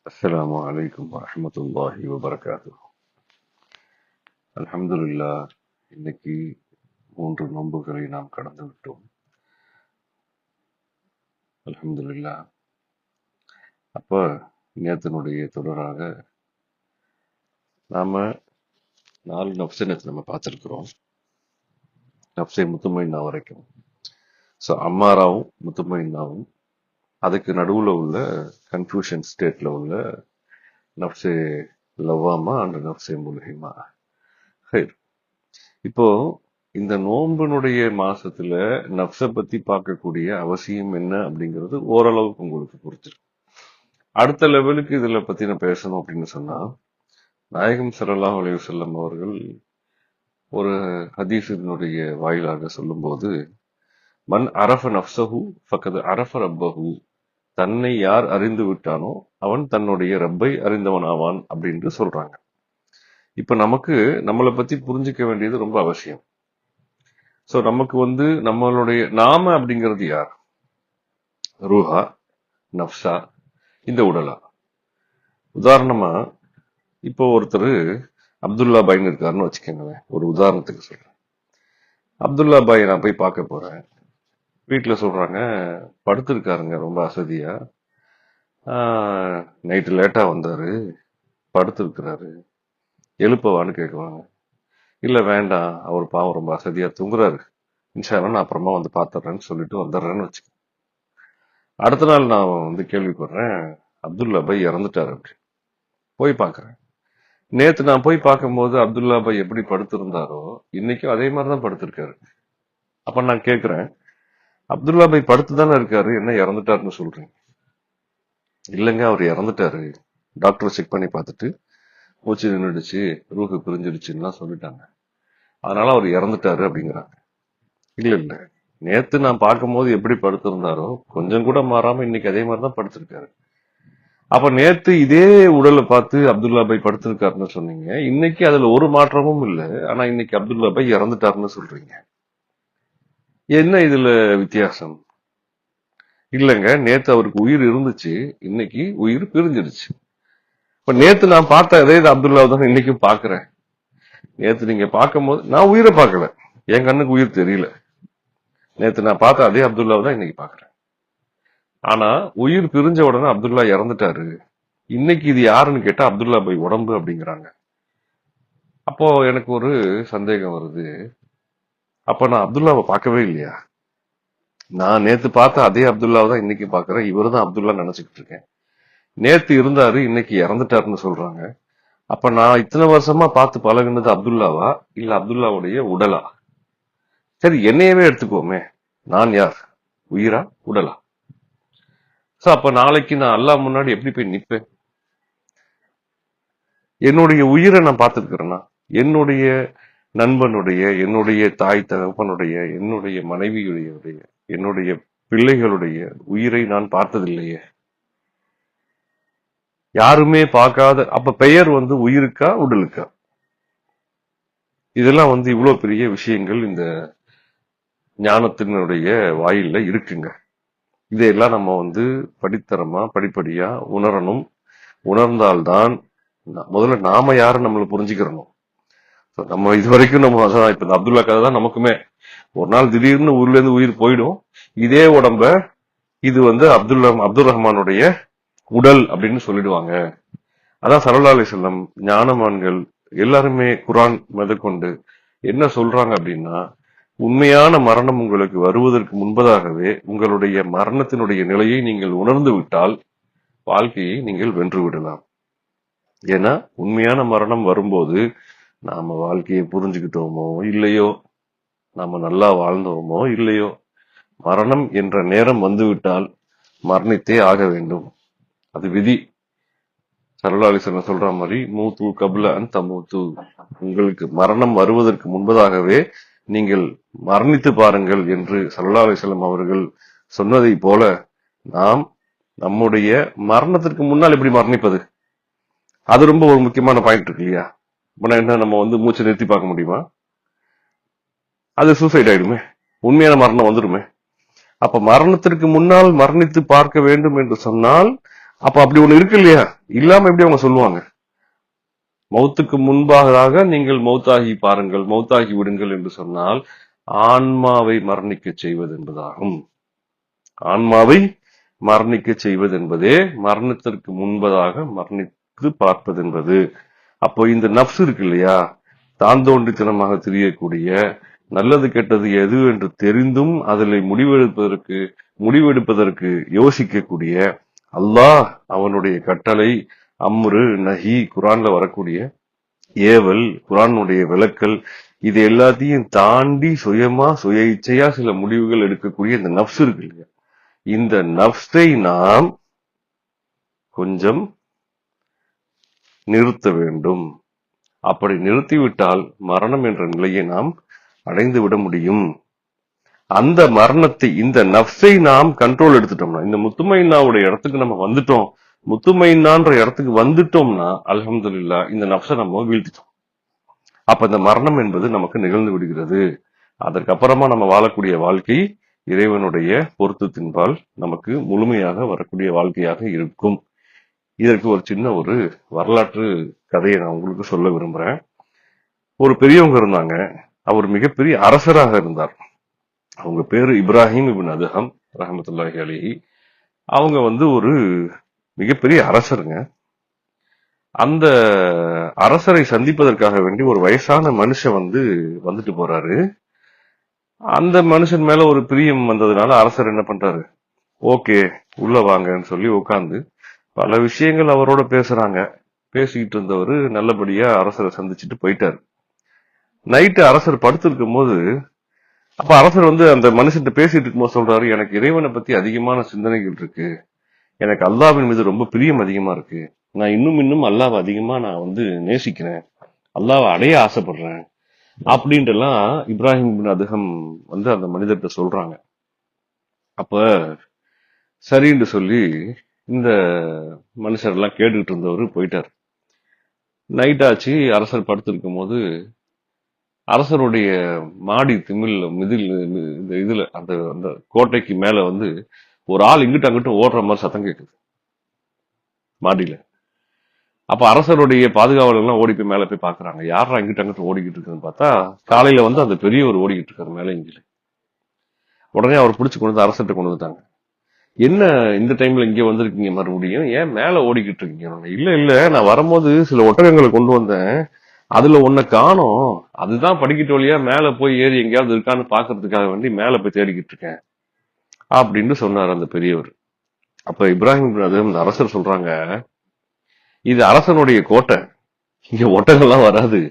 அஸ்ஸலாமு அலைக்கும் வரஹ்மத்துல்லாஹி வபரகாத்துஹு. அல்ஹம்துலில்லாஹ். இன்னைக்கு 3 நோன்புகளை நாம் கடந்து விட்டோம். அல்ஹம்துலில்லாஹ். அப்ப நேத்தினுடைய தொடராக நாம 4 நஃப்ஸை நேத்து நம்ம பார்த்திருக்கிறோம். நஃப்ஸை முத்துமைன்னா வரைக்கும். ஸோ அம்மாராவும் முத்துமைன்னாவும் அதுக்கு நடுவுல உள்ள கன்ஃபியூஷன் ஸ்டேட்ல உள்ள நஃப்ஸே லவ்வாமா அண்ட் நஃப்ஸே முல்ஹிமா. ஹைர். இப்போ இந்த நோன்புனுடைய மாசத்துல நஃப்ஸை பத்தி பார்க்கக்கூடிய அவசியம் என்ன அப்படிங்கிறது ஓரளவுக்கு உங்களுக்கு புரிஞ்சிருக்கு. அடுத்த லெவலுக்கு இதுல பத்தி நான் பேசணும் அப்படின்னு சொன்னா, நாயகம் ஸல்லல்லாஹு அலைஹி வஸல்லம் அவர்கள் ஒரு ஹதீஸினுடைய வாயிலாக சொல்லும்போது, மன் அரஃப நஃப்ஸஹு ஃபக்கத் அரஃப ரப்பஹு, தன்னை யார் அறிந்து விட்டானோ அவன் தன்னுடைய ரப்பை அறிந்தவன் ஆவான் அப்படின்னு சொல்றாங்க. இப்ப நமக்கு நம்மளை பத்தி புரிஞ்சுக்க வேண்டியது ரொம்ப அவசியம். சோ நமக்கு நம்மளுடைய நாம அப்படிங்கிறது யார்? ரூஹா, நஃப்ஸா, இந்த உடலா? உதாரணமா இப்போ ஒருத்தர் அப்துல்லா பாய்னு இருக்காருன்னு வச்சுக்கோங்களேன். ஒரு உதாரணத்துக்கு சொல்றேன். அப்துல்லா பாய் நான் போய் பார்க்க போறேன். வீட்டுல சொல்றாங்க, படுத்திருக்காருங்க ரொம்ப அசதியா, நைட்டு லேட்டா வந்தாரு, படுத்திருக்கிறாரு, எழுப்பவான்னு கேட்குவாங்க. இல்ல வேண்டாம், அவர் பாவம் ரொம்ப அசதியா தூங்குறாரு, இன்ஷா அல்லாஹ் நான் அப்புறமா வந்து பாத்துறேன்னு சொல்லிட்டு வந்துடுறேன்னு வச்சுக்கோ. அடுத்த நாள் நான் கேள்விப்படுறேன், அப்துல்லா பாய் இறந்துட்டாரு அப்படி. போய் பாக்குறேன். நேத்து நான் போய் பார்க்கும்போது அப்துல்லா பாய் எப்படி படுத்திருந்தாரோ இன்னைக்கும் அதே மாதிரிதான் படுத்திருக்காரு. அப்ப நான் கேக்குறேன், அப்துல்லா பாய் படுத்துதானே இருக்காரு, என்ன இறந்துட்டாருன்னு சொல்றீங்க? இல்லைங்க, அவர் இறந்துட்டாரு, டாக்டர் செக் பண்ணி பார்த்துட்டு மூச்சு நின்றுடுச்சு, ரூஹு பிரிஞ்சிடுச்சுன்னா சொல்லிட்டாங்க, அதனால அவர் இறந்துட்டாரு அப்படிங்கிறாங்க. இல்ல இல்ல, நேத்து நான் பார்க்கும்போது எப்படி படுத்திருந்தாரோ கொஞ்சம் கூட மாறாம இன்னைக்கு அதே மாதிரிதான் படுத்திருக்காரு. அப்ப நேத்து இதே உடலை பார்த்து அப்துல்லா பாய் படுத்திருக்காருன்னு சொன்னீங்க, இன்னைக்கு அதுல ஒரு மாற்றமும் இல்லை, ஆனா இன்னைக்கு அப்துல்லா பாய் இறந்துட்டாருன்னு சொல்றீங்க. என்ன இதுல வித்தியாசம்? இல்லங்க, நேத்து அவருக்கு உயிர் இருந்துச்சு, இன்னைக்கு உயிர் பிரிஞ்சிருச்சு. இப்ப நேத்து நான் பார்த்த அதே அப்துல்லா தான் இன்னைக்கும் பாக்குறேன். நேத்து நீங்க பார்க்கும் போது நான் உயிரை பார்க்கல, என் கண்ணுக்கு உயிர் தெரியல. நேத்து நான் பார்த்த அதே அப்துல்லா தான் இன்னைக்கு பாக்குறேன். ஆனா உயிர் பிரிஞ்ச உடனே அப்துல்லா இறந்துட்டாரு, இன்னைக்கு இது யாருன்னு கேட்டா அப்துல்லா பாய் உடம்பு அப்படிங்கிறாங்க. அப்போ எனக்கு ஒரு சந்தேகம் வருது, அப்ப நான் அப்துல்லாவை பார்க்கவே இல்லையா? நான் நேத்து பார்த்த அதே அப்துல்லாவை தான் இன்னைக்கு பாக்குறேன், இவருதான் அப்துல்லா நினைச்சுக்கிட்டு இருக்கேன். நேத்து இருந்தாரு, இன்னைக்கு இறந்துட்டாருன்னு சொல்றாங்க. அப்ப நான் இத்தனை வருஷமா பார்த்து பழகுனது அப்துல்லாவா இல்ல அப்துல்லாவுடைய உடலா? சரி, என்னையவே எடுத்துக்கோமே, நான் யார், உயிரா உடலா? சோ அப்ப நாளைக்கு நான் அல்லாஹ் முன்னாடி எப்படி போய் நிப்பேன்? என்னுடைய உயிரை நான் பார்த்திருக்கிறேன்னா, என்னுடைய நண்பனுடைய, என்னுடைய தாய் தகப்பனுடைய, என்னுடைய மனைவியுடைய, என்னுடைய பிள்ளைகளுடைய உயிரை நான் பார்த்ததில்லையே. யாருமே பார்க்காத, அப்ப பெயர் உயிருக்கா உடலுக்கா? இதெல்லாம் இவ்வளவு பெரிய விஷயங்கள் இந்த ஞானத்தினுடைய வாயில்ல இருக்குங்க. இதையெல்லாம் நம்ம படித்தரமா படிப்படியா உணரணும். உணர்ந்தால்தான் முதல்ல நாம யாரும் நம்மள புரிஞ்சுக்கிறணும். நம்ம இது வரைக்கும் நம்ம இப்ப இந்த அப்துல்லா கதை தான் நமக்குமே. ஒரு நாள் திடீர்னு ஊர்ல இருந்து உயிர் போயிடும், இதே உடம்ப இது அப்துல் ரஹ்மானுடைய உடல் அப்படின்னு சொல்லிடுவாங்க. அதான் ஸல்லல்லாஹு அலைஹி வஸல்லம் ஞானமான்கள் எல்லாருமே குர்ஆன் முதற்கொண்டு என்ன சொல்றாங்க அப்படின்னா, உண்மையான மரணம் உங்களுக்கு வருவதற்கு முன்பதாகவே உங்களுடைய மரணத்தினுடைய நிலையை நீங்கள் உணர்ந்து விட்டால் வாழ்க்கையை நீங்கள் வென்று விடலாம். ஏன்னா உண்மையான மரணம் வரும்போது நாம வாழ்க்கையை புரிஞ்சுக்கிட்டோமோ இல்லையோ, நாம நல்லா வாழ்ந்தோமோ இல்லையோ, மரணம் என்ற நேரம் வந்துவிட்டால் மரணித்தே ஆக வேண்டும். அது விதி. ஸல்லல்லாஹு அலைஹி வஸல்லம் சொல்ற மாதிரி, மூத்து கப்ல அன் தமூத்து, உங்களுக்கு மரணம் வருவதற்கு முன்பதாகவே நீங்கள் மரணித்து பாருங்கள் என்று ஸல்லல்லாஹு அலைஹி வஸல்லம் அவர்கள் சொன்னதை போல நாம் நம்முடைய மரணத்திற்கு முன்னால் எப்படி மரணிப்பது? அது ரொம்ப ஒரு முக்கியமான பாயிண்ட் இருக்கு இல்லையா? என்ன நம்ம மூச்சை நிறுத்தி பார்க்க முடியுமா? அது சூசைட் ஆயிடுமே, உண்மையான மரணம் வந்துடுமே. அப்ப மரணத்திற்கு முன்னால் மரணித்து பார்க்க வேண்டும் என்று சொன்னால் அப்ப அப்படி ஒண்ணு இருக்கு இல்லையா? இல்லாம எப்படி அவங்க சொல்லுவாங்க? மௌத்துக்கு முன்பாக நீங்கள் மௌத்தாகி பாருங்கள், மௌத்தாகி விடுங்கள் என்று சொன்னால் ஆன்மாவை மரணிக்க செய்வது என்பதாகும். ஆன்மாவை மரணிக்க செய்வது என்பதே மரணத்திற்கு முன்பதாக மரணித்து பார்ப்பது என்பது. அப்போ இந்த நப்சு இருக்கு இல்லையா, தான் தோன்றித்தனமாக தெரியக்கூடிய நல்லது கெட்டது எது என்று தெரிந்தும் அதில் முடிவெடுப்பதற்கு யோசிக்கக்கூடிய அல்லாஹ் அவனுடைய கட்டளை, அம்ரு, நஹி, குரான்ல வரக்கூடிய ஏவல், குரானுடைய விளக்கல், இது எல்லாத்தையும் தாண்டி சுய இச்சையா சில முடிவுகள் எடுக்கக்கூடிய இந்த நப்சு இருக்கு இல்லையா, இந்த நப்சை நாம் கொஞ்சம் நிறுத்த வேண்டும். அப்படி நிறுத்திவிட்டால் மரணம் என்ற நிலையை நாம் அடைந்து விட முடியும். அந்த மரணத்தை, இந்த நப்சை நாம் கண்ட்ரோல் எடுத்துட்டோம்னா, இந்த முத்துமைனாவுடைய இடத்துக்கு நம்ம வந்துட்டோம், முத்துமைனான்ற இடத்துக்கு வந்துட்டோம்னா அல்ஹம்துலில்லாஹ் இந்த நப்சை நம்ம வீழ்த்திட்டோம். அப்ப இந்த மரணம் என்பது நமக்கு நிகழ்ந்து விடுகிறது. அதற்கப்புறமா நம்ம வாழக்கூடிய வாழ்க்கை இறைவனுடைய பொருத்தத்தின்பால் நமக்கு முழுமையாக வரக்கூடிய வாழ்க்கையாக இருக்கும். இதற்கு ஒரு சின்ன ஒரு வரலாற்று கதையை நான் உங்களுக்கு சொல்ல விரும்புறேன். ஒரு பெரியவங்க இருந்தாங்க, அவர் மிகப்பெரிய அரசராக இருந்தார். அவங்க பேரு இப்ராஹிம் இப்னு அதுஹம் ரஹமத்துல்லாஹி அலைஹி. அவங்க ஒரு மிகப்பெரிய அரசருங்க. அந்த அரசரை சந்திப்பதற்காக வேண்டி ஒரு வயசான மனுஷன் வந்துட்டு போறாரு. அந்த மனுஷன் மேல ஒரு பிரியம் வந்ததுனால அரசர் என்ன பண்றாரு, ஓகே உள்ள வாங்கன்னு சொல்லி உட்கார்ந்து பல விஷயங்கள் அவரோட பேசுறாங்க. பேசிக்கிட்டு இருந்தவர் நல்லபடியா அரசரை சந்திச்சுட்டு போயிட்டாரு. நைட்டு அரசர் படுத்திருக்கும் போது, அப்ப அரசர் அந்த மனுஷன் பேசிட்டு இருக்கும்போது சொல்றாரு, எனக்கு இறைவனை பத்தி அதிகமான சிந்தனைகள் இருக்கு, எனக்கு அல்லாஹ்வின் மீது ரொம்ப பிரியம் அதிகமா இருக்கு, நான் இன்னும் அல்லாஹ்வை அதிகமா நான் நேசிக்கிறேன், அல்லாஹ்வை அடைய ஆசைப்படுறேன் அப்படின்ட்டு எல்லாம் இப்ராஹிம் இப்னு அதுஹம் அந்த மனிதர்கிட்ட சொல்றாங்க. அப்ப சரின்னு சொல்லி இந்த மனுஷர் எல்லாம் கேட்டுக்கிட்டு இருந்தவர் போயிட்டார். நைட் ஆச்சு, அரசர் படுத்திருக்கும் போது அரசருடைய மாடி மிதில் இந்த இதுல அந்த அந்த கோட்டைக்கு மேல ஒரு ஆள் இங்கிட்ட அங்கிட்ட ஓடுற மாதிரி சத்தம் கேக்குது மாடியில. அப்ப அரசருடைய பாதுகாவலர் எல்லாம் ஓடி போய் மேல போய் பாக்குறாங்க, யாரா இங்கிட்ட அங்கிட்ட ஓடிக்கிட்டு இருக்குன்னு பார்த்தா காலையில அந்த பெரியவர் ஓடிக்கிட்டு இருக்காரு மேல இங்கில. உடனே அவர் பிடிச்சு கொண்டு அரசர்கிட்ட கொண்டு வந்துட்டாங்க. என்ன இந்த டைம்ல இங்க வந்திருக்கீங்க, மறுபடியும் ஏன் மேல ஓடிக்கிட்டு இருக்கீங்க? இல்ல இல்ல, நான் வரும்போது சில ஒட்டகங்களை கொண்டு வந்தேன், அதுல ஒன்ன காணோம், அதுதான் படிக்கட்டு வழியா மேல போய் ஏறி எங்கேயாவது இருக்கான்னு பாக்குறதுக்காக வேண்டி மேல போய் தேடிக்கிட்டு இருக்கேன் அப்படின்னு சொன்னார் அந்த பெரியவர். அப்ப இப்ராஹிம் அந்த அரசர் சொல்றாங்க, இது அரசனுடைய கோட்டை, இங்க ஒட்டகம்லாம் வராது,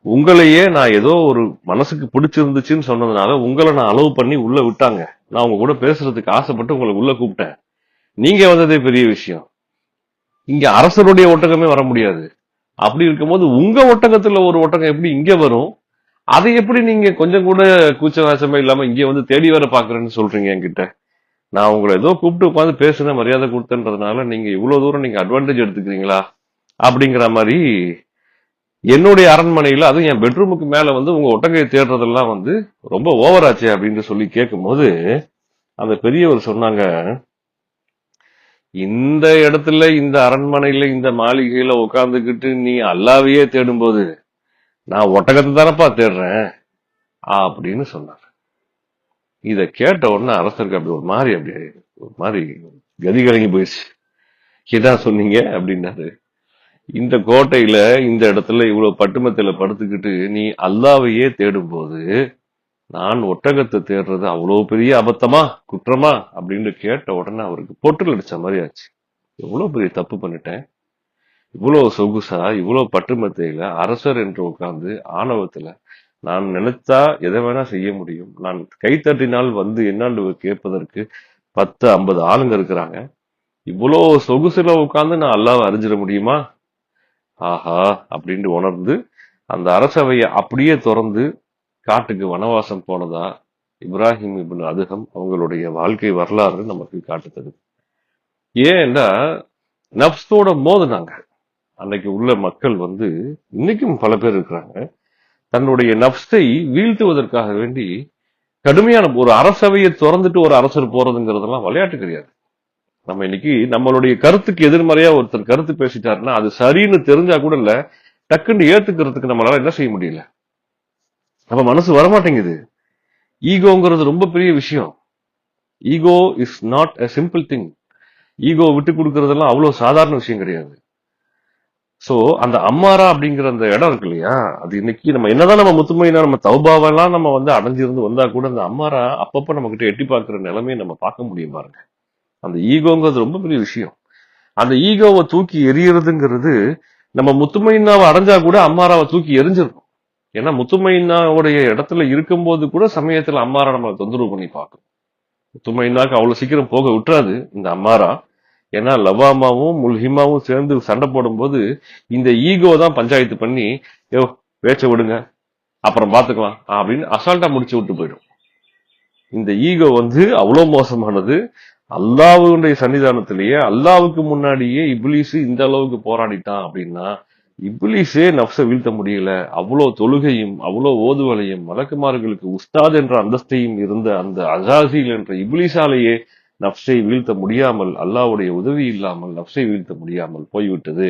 உங்களையே நான் ஏதோ ஒரு மனசுக்கு பிடிச்சிருந்துச்சுன்னு சொன்னதுனால உங்களை நான் அலோவ் பண்ணி உள்ள விட்டாங்க, நான் உங்க கூட பேசுறதுக்கு ஆசைப்பட்டு உங்களை உள்ள கூப்பிட்டேன், நீங்க வந்ததே பெரிய விஷயம், இங்க அரசருடைய ஒட்டகமே வர முடியாது, அப்படி இருக்கும்போது உங்க ஒட்டகத்துல ஒரு ஒட்டகம் எப்படி இங்க வரும், அதை எப்படி நீங்க கொஞ்சம் கூட கூச்சவாசமே இல்லாம இங்க தேடி வர பாக்குறேன்னு சொல்றீங்க என்கிட்ட, நான் உங்களை ஏதோ கூப்பிட்டு உட்காந்து பேசுன மரியாதை கொடுத்தன்றதுனால நீங்க இவ்வளவு தூரம் நீங்க அட்வான்டேஜ் எடுத்துக்கிறீங்களா அப்படிங்கிற மாதிரி என்னுடைய அரண்மனையில, அதுவும் என் பெட்ரூமுக்கு மேல உங்க ஒட்டகையை தேடுறதெல்லாம் ரொம்ப ஓவராச்சே அப்படின்னு சொல்லி கேட்கும் போது அந்த பெரியவர் சொன்னாங்க, இந்த இடத்துல இந்த அரண்மனையில இந்த மாளிகையில உட்கார்ந்துகிட்டு நீ அல்லாவையே தேடும் போது நான் ஒட்டகத்தை தானப்பா தேடுறேன் அப்படின்னு சொன்னார். இத கேட்ட உடனே அரசருக்கு அப்படி ஒரு மாதிரி கதி கலங்கி போயிடுச்சு. இதான் சொன்னீங்க அப்படின்னாரு. இந்த கோட்டையில இந்த இடத்துல இவ்வளவு பட்டுமத்தில படுத்துக்கிட்டு நீ அல்லாவையே தேடும் போது நான் ஒட்டகத்தை தேடுறது அவ்வளவு பெரிய அபத்தமா, குற்றமா அப்படின்னு கேட்ட உடனே அவருக்கு பொட்டுல அடிச்ச மாதிரி ஆச்சு. எவ்வளவு பெரிய தப்பு பண்ணிட்டேன், இவ்வளவு சொகுசா இவ்வளவு பட்டுமத்தையில அரசர் என்று உட்கார்ந்து ஆணவத்துல நான் நினைச்சா எதை வேணா செய்ய முடியும், நான் கைத்தட்டினால் என்னாண்டு கேட்பதற்கு 10-50 ஆளுங்க இருக்கிறாங்க, இவ்வளவு சொகுசுல உட்கார்ந்து நான் அல்லாவை அறிஞ்சிட முடியுமா, ஆஹா அப்படின்னு உணர்ந்து அந்த அரசவையை அப்படியே திறந்து காட்டுக்கு வனவாசம் போனதா இப்ராஹிம் இப்னு அதுஹம் அவங்களுடைய வாழ்க்கை வரலாறு நமக்கு காட்டுத்தது. ஏன்னா நப்சோட மோதுனாங்க. அன்னைக்கு உள்ள மக்கள் இன்னைக்கும் பல பேர் இருக்கிறாங்க, தன்னுடைய நப்சை வீழ்த்துவதற்காக வேண்டி கடுமையான ஒரு அரசவையை திறந்துட்டு ஒரு அரசர் போறதுங்கிறதெல்லாம் விளையாட்டு கிடையாது. நம்ம இன்னைக்கு நம்மளுடைய கருத்துக்கு எதிர்மறையா ஒருத்தர் கருத்து பேசிட்டாருன்னா அது சரின்னு தெரிஞ்சா கூட இல்ல, டக்குன்னு ஏத்துக்கிறதுக்கு நம்மளால என்ன செய்ய முடியல, நம்ம மனசு வரமாட்டேங்குது. ஈகோங்கிறது ரொம்ப பெரிய விஷயம். Ego is not a simple thing. Ego விட்டு கொடுக்கறதெல்லாம் அவ்வளவு சாதாரண விஷயம் கிடையாது. சோ அந்த அம்மாரா அப்படிங்கிற அந்த இடம் இருக்கு இல்லையா, அது இன்னைக்கு நம்ம என்னதான் நம்ம முத்துமையினா நம்ம தௌபாவெல்லாம் நம்ம வந்து அடைஞ்சிருந்து வந்தா கூட அந்த அம்மாரா அப்பப்ப நம்ம கிட்ட எட்டி பார்க்கிற நிலைமையை நம்ம பார்க்க முடியும் பாருங்க. அந்த ஈகோங்கிறது ரொம்ப பெரிய விஷயம். அந்த ஈகோவை தூக்கி எரியறதுங்கிறது நம்ம முத்துமையினாவை அடைஞ்சா கூட அம்மாராவை தூக்கி எரிஞ்சிடணும். ஏன்னா முத்துமையினாவுடைய இடத்துல இருக்கும்போது கூட சமயத்துல அம்மாரா நம்மளை தொந்தரவு பண்ணி பார்க்கும். முத்துமையினாக்கு அவ்வளவு சீக்கிரம் போக விட்டுறாது இந்த அம்மாரா. ஏன்னா லவாமாவும் முல்ஹிமாவும் சேர்ந்து சண்டை போடும்போது இந்த ஈகோ தான் பஞ்சாயத்து பண்ணி, யோ பேச்ச விடுங்க அப்புறம் பாத்துக்கலாம் அப்படின்னு அசால்ட்டா முடிச்சு விட்டு போயிடும். இந்த ஈகோ வந்து அவ்வளவு மோசமானது. அல்லாஹ்வுடைய சன்னிதானத்திலேயே அல்லாஹ்வுக்கு முன்னாடியே இப்லீஸ் இந்த அளவுக்கு போராடிட்டான் அப்படின்னா, இப்லீஸே நப்ச வீழ்த்த முடியல. அவ்வளவு தொழுகையும் அவ்வளவு ஓதுவலையும் மலக்குமார்களுக்கு உஸ்தாத் என்ற அந்தஸ்தையும் இருந்த அந்த அசாசில் என்ற இப்லீஸாலேயே நப்சை வீழ்த்த முடியாமல், அல்லாஹ்வுடைய உதவி இல்லாமல் நப்சை வீழ்த்த முடியாமல் போய்விட்டது.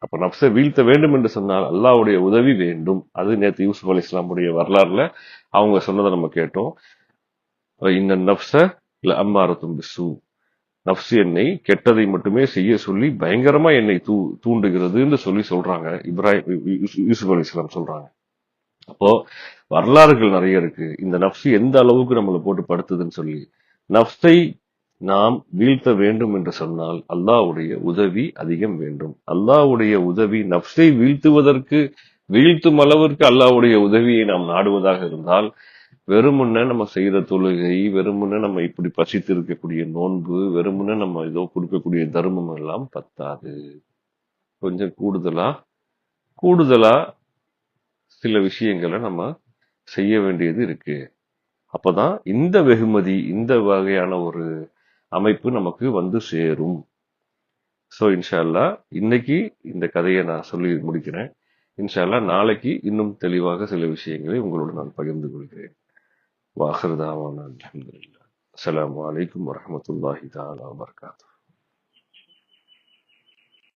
அப்ப நப்சை வீழ்த்த வேண்டும் என்று சொன்னால் அல்லாஹ்வுடைய உதவி வேண்டும். அது நேற்று யூசுப் அலைஹிஸ்ஸலாமுடைய வரலாறுல அவங்க சொன்னதை நம்ம கேட்டோம். இந்த நப்ச அம்மாரத்தும் பிசு, நப்சு என்னை கெட்டதை மட்டுமே செய்ய சொல்லி பயங்கரமா என்னை தூண்டுகிறதுன்னு சொல்லி சொல்றாங்க. யூசுப் அலைஹிஸ்ஸலாம் சொல்றாங்க. அப்போ வரலாறுகள் நிறைய இருக்கு இந்த நப்சு எந்த அளவுக்கு நம்மளை போட்டு படுத்துதுன்னு சொல்லி. நப்சை நாம் வீழ்த்த வேண்டும் என்று சொன்னால் அல்லாஹ்வுடைய உதவி அதிகம் வேண்டும். அல்லாஹ்வுடைய உதவி நப்சை வீழ்த்தும் அளவிற்கு அல்லாஹ்வுடைய உதவியை நாம் நாடுவதாக இருந்தால், வெறுமுன்ன நம்ம செய்யற தொழுகை, வெறுமுன்ன நம்ம இப்படி பசித்து இருக்கக்கூடிய நோன்பு, வெறுமுன்ன நம்ம ஏதோ கொடுக்கக்கூடிய தர்மம் எல்லாம் பத்தாது. கொஞ்சம் கூடுதலா சில விஷயங்களை நம்ம செய்ய வேண்டியது இருக்கு. அப்பதான் இந்த வெகுமதி, இந்த வகையான ஒரு அமைப்பு நமக்கு வந்து சேரும். சோ இன்ஷா அல்லாஹ் இன்னைக்கு இந்த கதையை நான் சொல்லி முடிக்கிறேன். இன்ஷா அல்லாஹ் நாளைக்கு இன்னும் தெளிவாக சில விஷயங்களை உங்களோடு நான் பகிர்ந்து கொள்கிறேன். வாஹிர் தாவானா அல்ஹம்துலில்லாஹ். அஸ்ஸலாமு அலைக்கும் வரஹ்மத்துல்லாஹி தஆலா வபரகாத்துஹு.